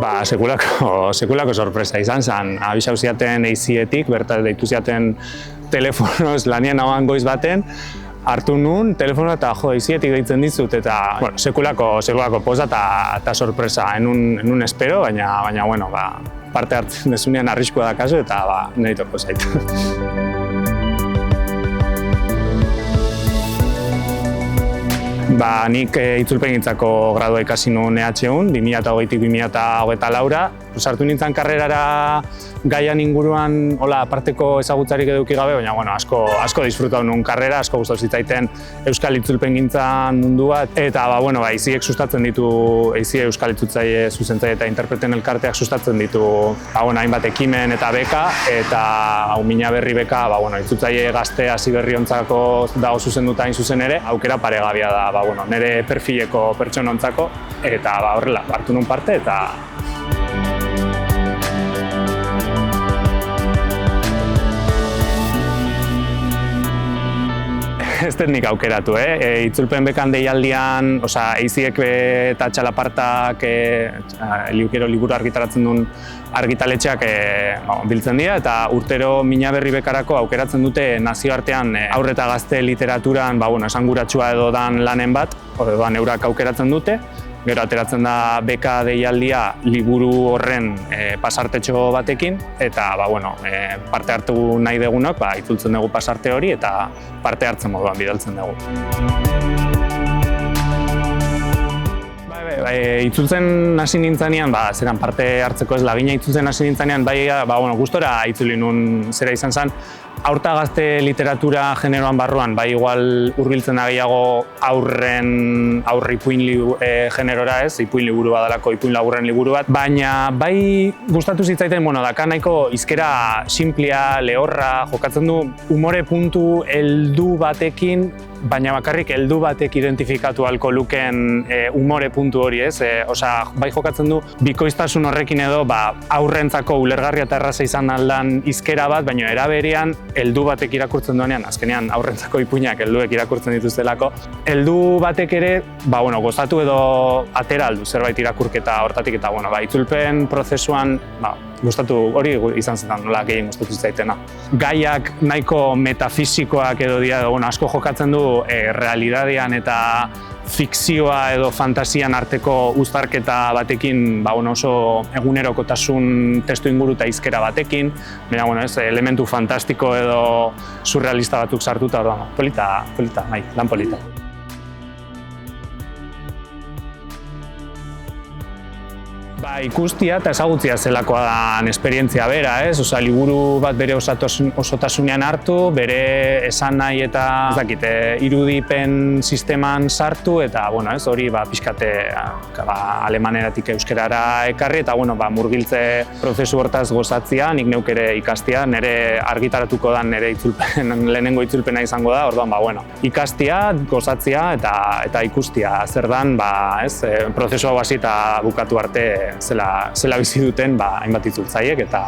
Ba, sekulako sorpresa izan zen. Abisau ziaten eizietik, bertan deitu ziaten telefonoz lanien hauan goiz baten, hartu nun telefonoa eta eizietik deitzen dizut, eta bueno, sekulako poza eta sorpresa. Enun espero, baina bueno, parte hartzen dezunean arriskua da kasu, eta niri toko zait. Nik itzulpengintzako gradua ikasi nuen EHUn, 2008-tik 2024, sartu nintzen karrerara gaian inguruan aparteko ezagutzarik eduki gabe, baina bueno, asko disfrutatu nuen karrera, asko gustatu zitzaiten euskal itzulpengintzan mundu bat, eta eiziek sustatzen ditu, eizie euskal itzultzaile, zuzentzaile eta interpreten elkarteak sustatzen ditu hainbat ekimen eta beka, eta Mina Berri beka, itzultzaile gazte hasi berriontzako dago zuzenduta hain zuzen ere, aukera paregabea da, nire perfileko pertsonontzako, eta horrela, hartu nuen parte, eta ez dut nik aukeratu, itzulpen bekan deialdian, eiziek eta txalapartak liukero liburu argitaratzen duen argitaletxeak biltzen dira, eta urtero Mina Berri bekarako aukeratzen dute nazioartean haur eta gazte literaturan esanguratsua edo dan lanen bat, eurak aukeratzen dute. Gero ateratzen da beka deialdia liburu horren pasartetxo batekin, eta parte hartu nahi dugunok itzultzen dugu pasarte hori eta parte hartzen moduan bidaltzen dugu. Itzultzen hasi nintzanean, zeran parte hartzeko ez lagina itzultzen hasi nintzanean, gustora itzuli nun zera izan zen, haur eta gazte literatura generoan barruan, igual hurbiltzen da gehiago aurre ipuin generora ez, ipuin liburu badalako, ipuin laburren liburu bat, baina gustatu zitzaiten, daka nahiko hizkera sinplea, lehorra, jokatzen du umore puntu heldu batekin, baina bakarrik heldu batek identifikatu ahalko luken umore puntu hori ez, jokatzen du bikoiztasun horrekin edo aurrentzako ulergarria eta erraza izan aldan hizkera bat, baina era berean heldu batek irakurtzen duenean, azkenean aurrentzako ipuinak helduek irakurtzen dituztelako, heldu batek ere, gozatu edo atera aldu zerbait irakurketa hortatik, eta itzulpen prozesuan, gustatu hori izan zen, nola gehien gustatu zaitena. Gaiak nahiko metafisikoak edo dira, asko jokatzen du realidadean eta fikzioa edo fantasian arteko uztarketa batekin, oso egunerokotasun testu inguru eta hizkera batekin, baina elementu fantastiko edo surrealista batzuk sartuta, polita, lan polita. Ikustia eta ezagutzia zelakoa da esperientzia bera, liburu bat bere osotasunean hartu, bere esan nahi eta irudipen sisteman sartu, eta hori pixkate alemaneratik euskerara ekarri, eta murgiltze prozesu hortaz gozatzia, nik neuk ere ikastia, nire argitaratuko da nire lehenengo itzulpena izango da, orduan ikastia, gozatzia eta ikustia zer dan, prozesu hau hasi eta bukatu arte zela bizi duten hainbat itzultzaiek, eta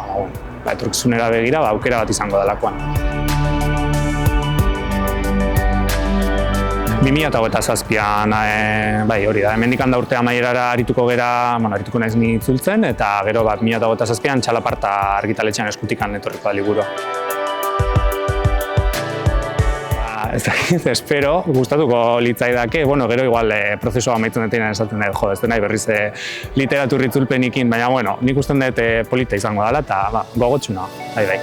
etorkizunera begira aukera bat izango delakoan. 2007an, hori da, hemendik handa urte amaierara arituko naiz ni itzultzen, eta gero 2007an txalaparta argitaletxean eskutikan etorriko da liburua. Espero, gustatuko litzaidake, gero igual prozesua amaitzen detean esaten dut, ez nahi berriz literatur itzulpenikin, baina nik usten dut polita izango dela eta gogotxuna, bai.